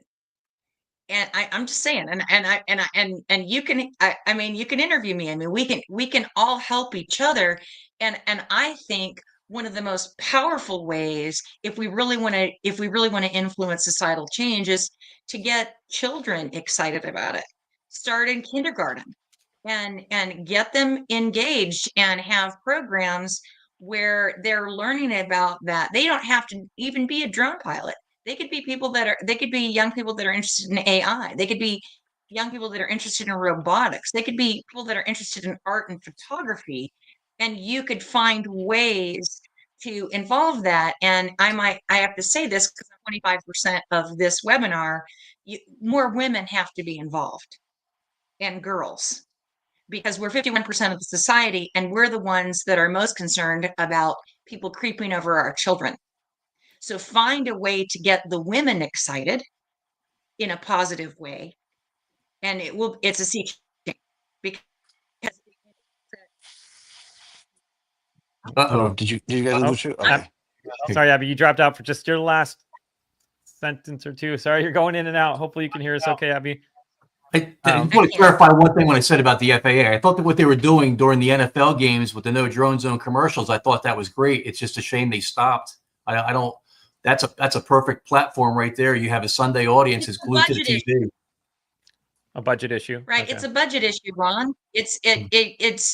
And I'm just saying, and you can, I mean, you can interview me. I mean, we can all help each other. And I think one of the most powerful ways, if we really want to influence societal change, is to get children excited about it. Start in kindergarten and get them engaged and have programs where they're learning about that. They don't have to even be a drone pilot. They could be young people that are interested in AI. They could be young people that are interested in robotics. They could be people that are interested in art and photography. And you could find ways to involve that. And I have to say this because 25% of this webinar, more women have to be involved, and girls, because we're 51% of the society, and we're the ones that are most concerned about people creeping over our children. So find a way to get the women excited in a positive way, and it's a sea change. Because Uh-oh. Did you guys lose you? Okay. Sorry, Abby, you dropped out for just your last sentence or two. Sorry, you're going in and out. Hopefully you can hear us okay, Abby. I just want to clarify one thing when I said about the FAA. I thought that what they were doing during the NFL games with the no drone zone commercials, I thought that was great. It's just a shame they stopped. I don't. That's a perfect platform right there. You have a Sunday audience is glued to the TV. A budget issue, right? Okay. It's a budget issue, Ron. It's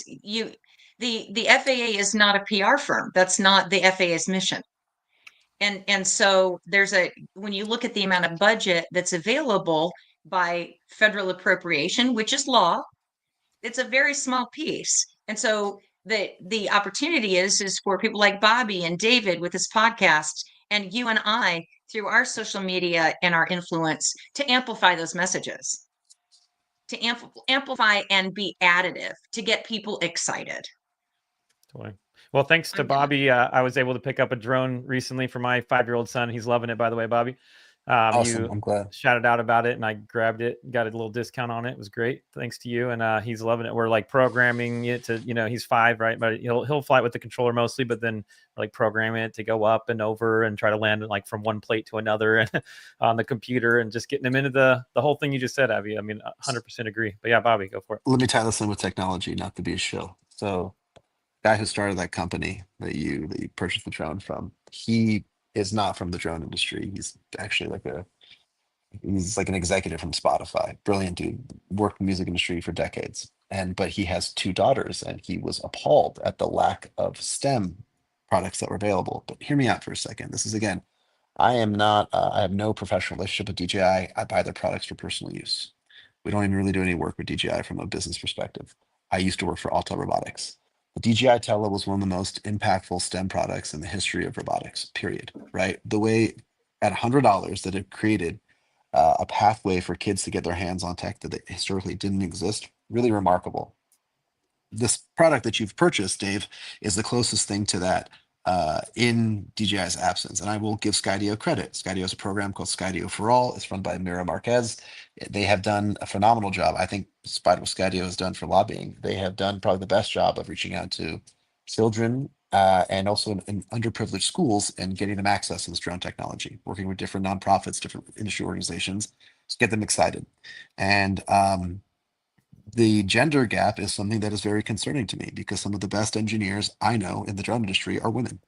you. The FAA is not a PR firm. That's not the FAA's mission. And so when you look at the amount of budget that's available by federal appropriation, which is law, it's a very small piece. And so the opportunity is for people like Bobby and David with this podcast, and you and I through our social media and our influence to amplify those messages, to amplify and be additive, to get people excited. Totally. Well, thanks to I'm done. Bobby, I was able to pick up a drone recently for my 5-year-old son. He's loving it, by the way, Bobby. Awesome. You I'm glad. shouted out about it, and I grabbed it, got a little discount on it. It was great, thanks to you. And he's loving it. We're like programming it to, he's 5, right? But he'll fly it with the controller mostly, but then we're like programming it to go up and over and try to land it like from one plate to another on the computer, and just getting him into the whole thing you just said, Abby. I mean, 100% agree. But yeah, Bobby, go for it. Let me tie this in with technology, not to be a shill. So, guy who started that company that you purchased the drone from, he is not from the drone industry. He's actually he's like an executive from Spotify. Brilliant dude. Worked in the music industry for decades. But he has 2 daughters, and he was appalled at the lack of STEM products that were available. But hear me out for a second. This is, again, I am not, I have no professional relationship with DJI. I buy their products for personal use. We don't even really do any work with DJI from a business perspective. I used to work for Alta Robotics. The DJI Tele was one of the most impactful STEM products in the history of robotics, period, right? The way at $100 that it created a pathway for kids to get their hands on tech that historically didn't exist, really remarkable. This product that you've purchased, Dave, is the closest thing to that in DJI's absence. And I will give Skydio credit. Skydio has a program called Skydio for All. It's run by Mira Marquez. They have done a phenomenal job. I think, despite what Skydio has done for lobbying, they have done probably the best job of reaching out to children and also in underprivileged schools and getting them access to this drone technology, working with different nonprofits, different industry organizations to get them excited. And the gender gap is something that is very concerning to me, because some of the best engineers I know in the drone industry are women.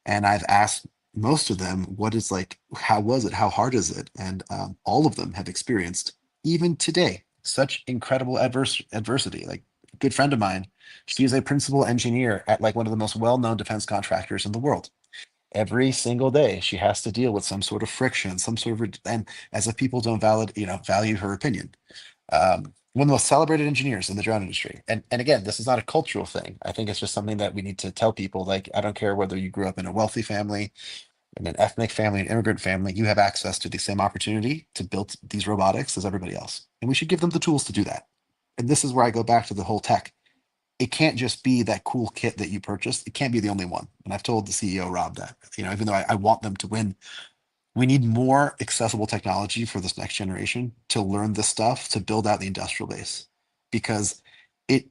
And I've asked most of them, what is like, how was it? How hard is it? And all of them have experienced, even today, such incredible adversity. Like, a good friend of mine, she is a principal engineer at like one of the most well-known defense contractors in the world. Every single day, she has to deal with some sort of friction, some sort of, and as if people don't value her opinion. One of the most celebrated engineers in the drone industry. And again, this is not a cultural thing. I think it's just something that we need to tell people. Like, I don't care whether you grew up in a wealthy family, in an ethnic family, an immigrant family, you have access to the same opportunity to build these robotics as everybody else. And we should give them the tools to do that. And this is where I go back to the whole tech. It can't just be that cool kit that you purchased. It can't be the only one. And I've told the CEO, Rob, that, even though I want them to win, we need more accessible technology for this next generation to learn this stuff, to build out the industrial base, because the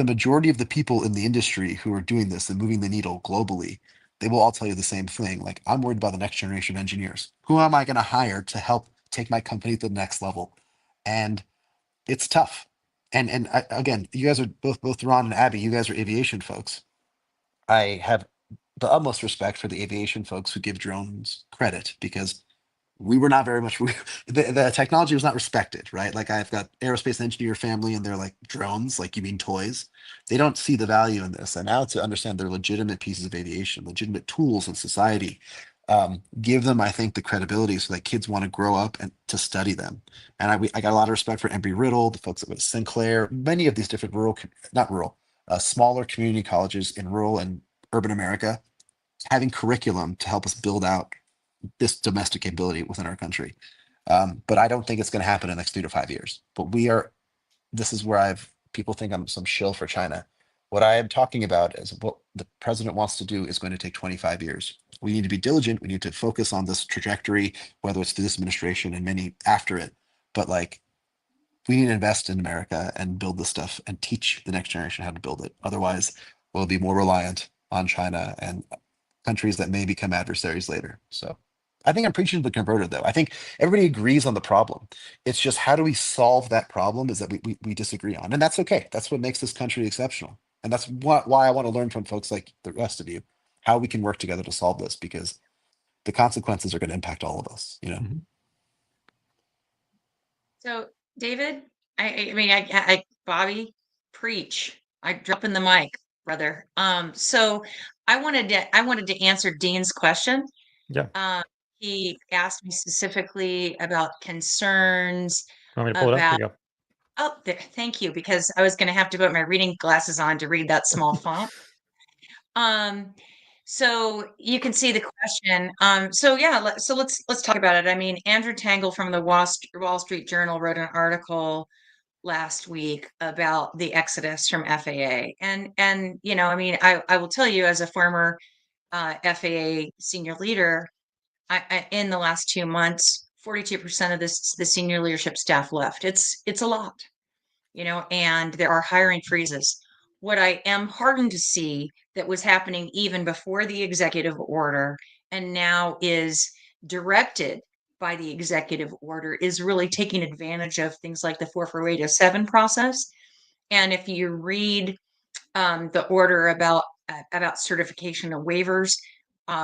majority of the people in the industry who are doing this and moving the needle globally, they will all tell you the same thing. Like, I'm worried about the next generation of engineers. Who am I going to hire to help take my company to the next level? And it's tough. And again, you guys are both Ron and Abby, you guys are aviation folks. I have the utmost respect for the aviation folks who give drones credit, because we were not very much, the technology was not respected, right? Like, I've got aerospace engineer family, and they're like, drones, like, you mean toys? They don't see the value in this. And now to understand they're legitimate pieces of aviation, legitimate tools in society, give them, I think, the credibility so that kids want to grow up and to study them. And I got a lot of respect for Embry Riddle, the folks at Sinclair, many of these different smaller community colleges in rural and urban America, having curriculum to help us build out this domestic capability within our country. But I don't think it's going to happen in the next 3 to 5 years. But this is where people think I'm some shill for China. What I am talking about is what the president wants to do is going to take 25 years. We need to be diligent. We need to focus on this trajectory, whether it's through this administration and many after it. But like, we need to invest in America and build this stuff and teach the next generation how to build it. Otherwise, we'll be more reliant on China and countries that may become adversaries later. So I think I'm preaching to the converted, though. I think everybody agrees on the problem. It's just how do we solve that problem is that we disagree on. And that's okay. That's what makes this country exceptional. And that's why I want to learn from folks like the rest of you, how we can work together to solve this, because the consequences are going to impact all of us, you know? Mm-hmm. So, David, I mean, Bobby, preach. I drop in the mic, brother. So I wanted to answer Dean's question. Yeah. He asked me specifically about concerns Want me to pull it up? Here about. you go. Oh, thank you, because I was going to have to put my reading glasses on to read that small font. So you can see the question. So yeah, so let's talk about it. I mean, Andrew Tangle from the Wall Street Journal wrote an article last week about the exodus from FAA, and you know, I mean, I will tell you, as a former FAA senior leader, in the last 2 months, 42% of the senior leadership staff left. It's a lot, you know, and there are hiring freezes. What I am heartened to see that was happening even before the executive order and now is directed by the executive order is really taking advantage of things like the 44807 process. And if you read the order about certification and waivers,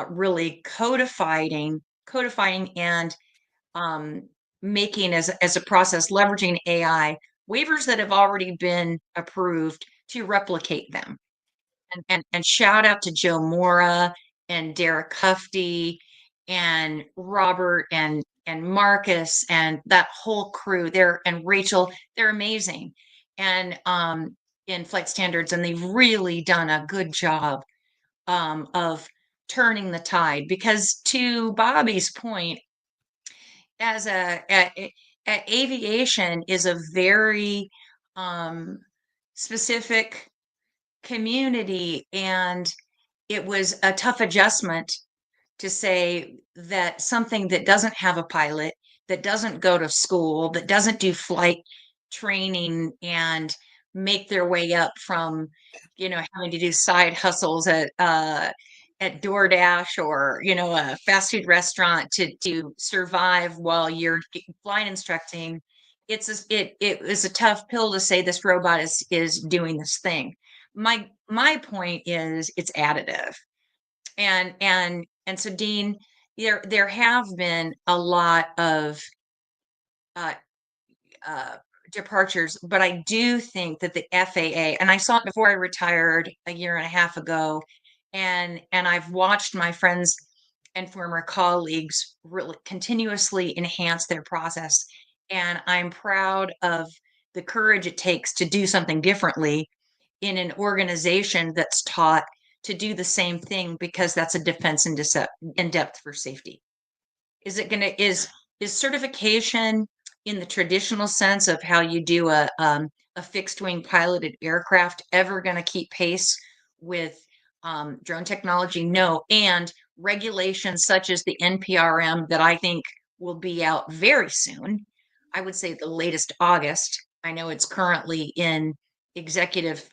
really codifying and making as a process, leveraging AI, waivers that have already been approved to replicate them. And shout out to Joe Mora and Derek Hufty and Robert and Marcus and that whole crew there, and Rachel. They're amazing. And in flight standards, and they've really done a good job of turning the tide, because to Bobby's point, as aviation is a very specific community, and it was a tough adjustment to say that something that doesn't have a pilot, that doesn't go to school, that doesn't do flight training and make their way up from, you know, having to do side hustles at DoorDash or, you know, a fast food restaurant to survive while you're flight instructing. It was a tough pill to say this robot is doing this thing. My point is it's additive. And so, Dean, there have been a lot of uh, departures, but I do think that the FAA, and I saw it before I retired a year and a half ago, and I've watched my friends and former colleagues really continuously enhance their process, and I'm proud of the courage it takes to do something differently in an organization that's taught to do the same thing, because that's a defense in depth for safety. Is certification in the traditional sense of how you do a fixed wing piloted aircraft ever going to keep pace with drone technology? No. And regulations such as the NPRM that I think will be out very soon, I would say the latest August. I know it's currently in executive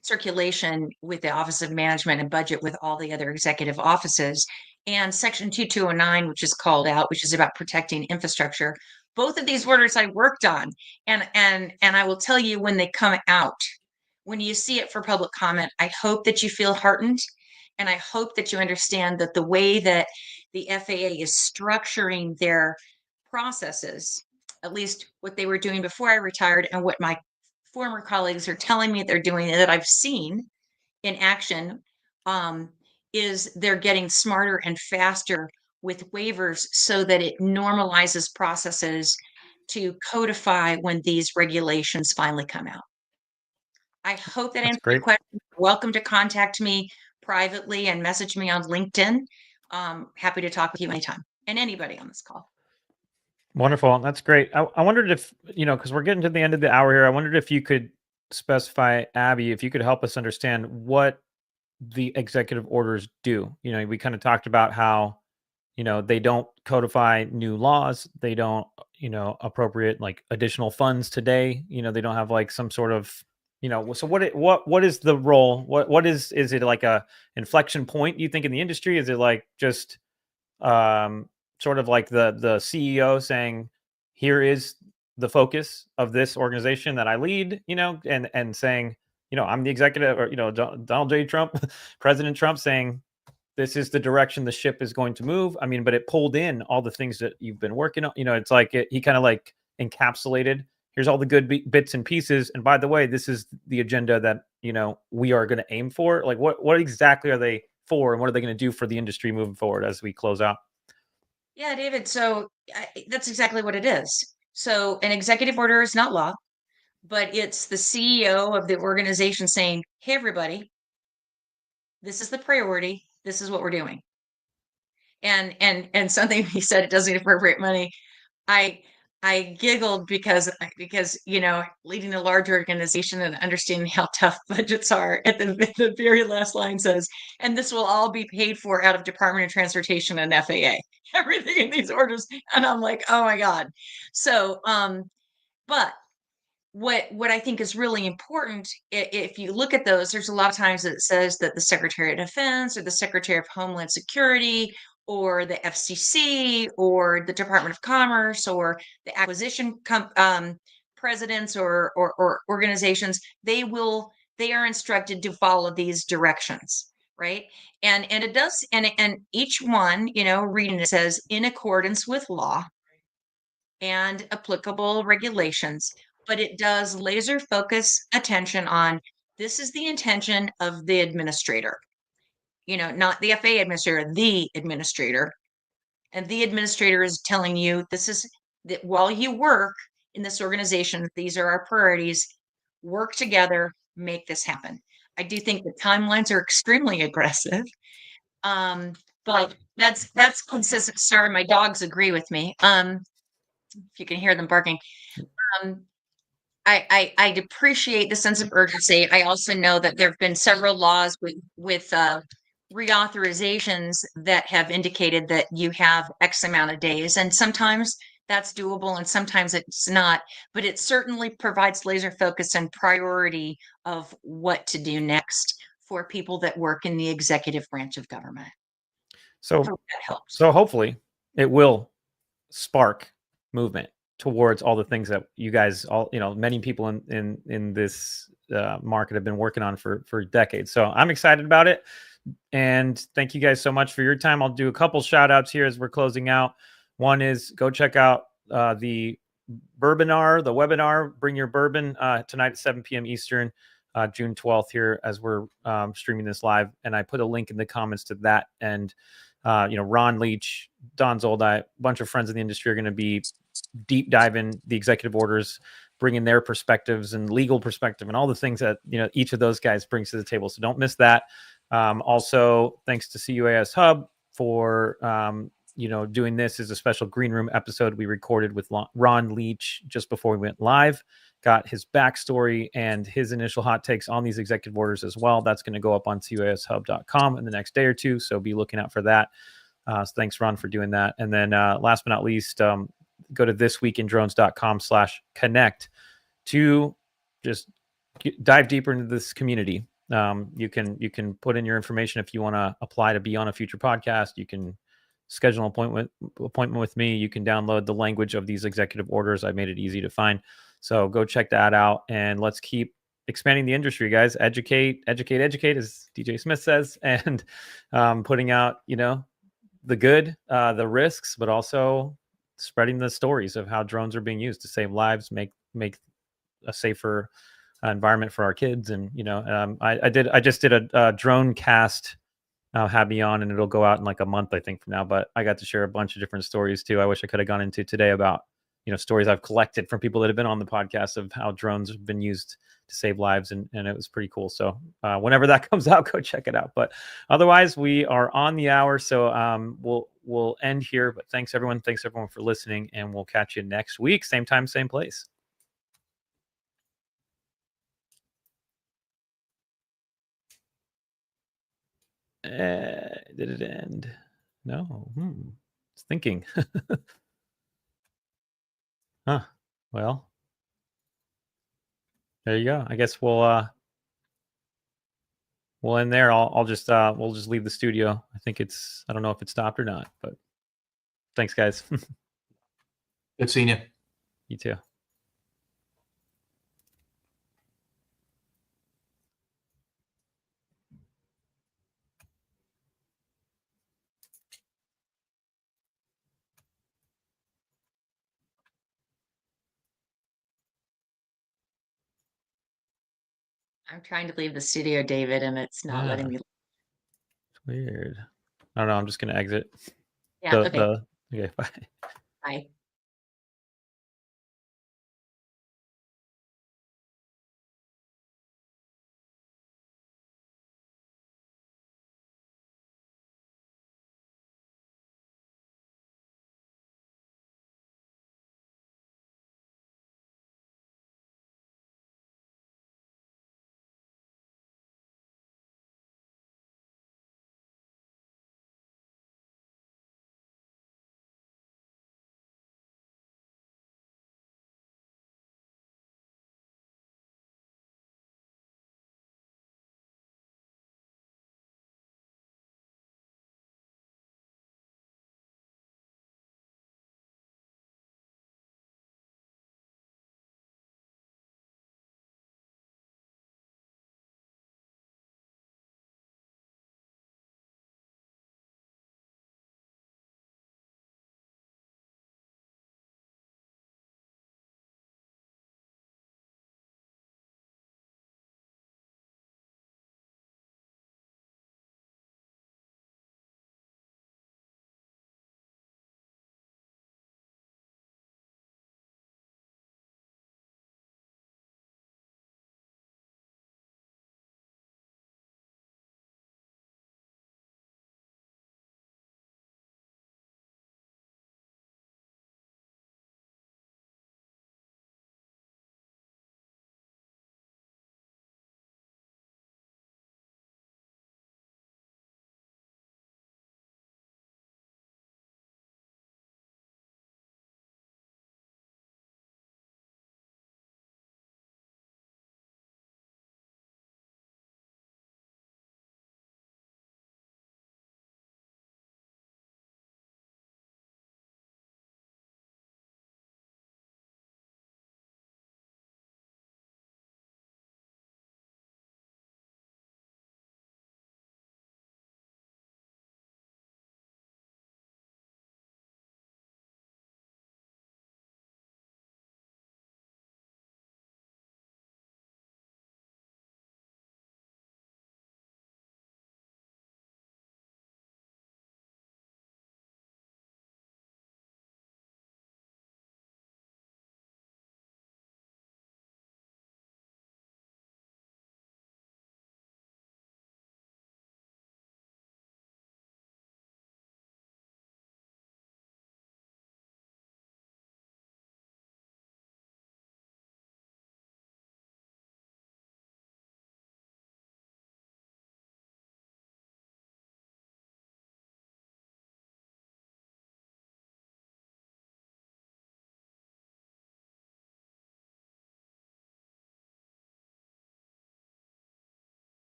circulation with the Office of Management and Budget with all the other executive offices, and Section 2209, which is called out, which is about protecting infrastructure. Both of these orders I worked on, and I will tell you, when they come out, when you see it for public comment, I hope that you feel heartened, and I hope that you understand that the way that the FAA is structuring their processes, at least what they were doing before I retired and what my former colleagues are telling me they're doing, that I've seen in action, is they're getting smarter and faster with waivers so that it normalizes processes to codify when these regulations finally come out. I hope that answers your question. You're welcome to contact me privately and message me on LinkedIn. Happy to talk with you anytime, and anybody on this call. Wonderful. That's great. I wondered if, you know, because we're getting to the end of the hour here, I wondered if you could specify, Abby, if you could help us understand what the executive orders do. You know, we kind of talked about how, you know, they don't codify new laws. They don't, you know, appropriate like additional funds today. You know, they don't have like some sort of, you know, so what is the role? What is it like a inflection point, you think, in the industry? Is it like just sort of like the CEO saying, here is the focus of this organization that I lead, and saying, I'm the executive, or, Donald J. Trump, President Trump saying, this is the direction the ship is going to move. I mean, but it pulled in all the things that you've been working on. It's like he kind of like encapsulated, here's all the good bits and pieces. And by the way, this is the agenda that, we are going to aim for. Like what exactly are they for, and what are they going to do for the industry moving forward as we close out? Yeah, David. So that's exactly what it is. So an executive order is not law, but it's the CEO of the organization saying, hey, everybody, this is the priority. This is what we're doing. And something he said, it doesn't appropriate money. I giggled because leading a large organization and understanding how tough budgets are. At the very last line says, and this will all be paid for out of Department of Transportation and FAA. Everything in these orders, and I'm like, oh my God. So, but what I think is really important, if you look at those, there's a lot of times that it says that the Secretary of Defense or the Secretary of Homeland Security or the FCC or the Department of Commerce or the acquisition presidents or organizations, they are instructed to follow these directions, right? And it does, and each one, reading it says in accordance with law and applicable regulations, but it does laser focus attention on this is the intention of the administrator, not the FAA administrator, the administrator. And the administrator is telling you this is that while you work in this organization, these are our priorities, work together, make this happen. I do think the timelines are extremely aggressive. But that's consistent. Sorry, my dogs agree with me. If you can hear them barking. I'd appreciate the sense of urgency. I also know that there have been several laws with reauthorizations that have indicated that you have X amount of days, and sometimes that's doable and sometimes it's not, but it certainly provides laser focus and priority of what to do next for people that work in the executive branch of government. So that helps. So hopefully it will spark movement towards all the things that you guys many people in this market have been working on for decades. So I'm excited about it. And thank you guys so much for your time. I'll do a couple shout outs here as we're closing out. One is go check out the webinar, Bring Your Bourbon, tonight at 7 p.m. Eastern, June 12th here as we're streaming this live. And I put a link in the comments to that. And, Ron Leach, Don Zoldi, a bunch of friends in the industry are going to be deep diving the executive orders, bringing their perspectives and legal perspective and all the things that, each of those guys brings to the table. So don't miss that. Also, thanks to CUAS Hub for, doing this as a special green room episode we recorded with Ron Leach just before we went live. Got his backstory and his initial hot takes on these executive orders as well. That's going to go up on cuashub.com in the next day or two. So be looking out for that. So thanks, Ron, for doing that. And then last but not least, go to thisweekindrones.com/connect to just dive deeper into this community. You can put in your information if you want to apply to be on a future podcast. You can schedule an appointment with me. You can download the language of these executive orders. I made it easy to find. So go check that out, and let's keep expanding the industry, guys. Educate, as DJ Smith says, and putting out, the good, the risks, but also spreading the stories of how drones are being used to save lives, make a safer environment for our kids. And, I just did a drone cast, had me on, and it'll go out in like a month, I think, from now, but I got to share a bunch of different stories too. I wish I could have gone into today about, stories I've collected from people that have been on the podcast of how drones have been used to save lives. And it was pretty cool. So whenever that comes out, go check it out. But otherwise, we are on the hour. So we'll end here. But thanks, everyone. Thanks, everyone, for listening. And we'll catch you next week. Same time, same place. Did it end? No. It's thinking. Huh. Well, there you go. I guess we'll end there. I'll just we'll just leave the studio. I think I don't know if it stopped or not, but Thanks, guys. Good seeing you. You too. I'm trying to leave the studio, David, and it's not Yeah. letting me. It's weird. I don't know. I'm just going to exit. Yeah. Okay. Okay. Bye. Bye.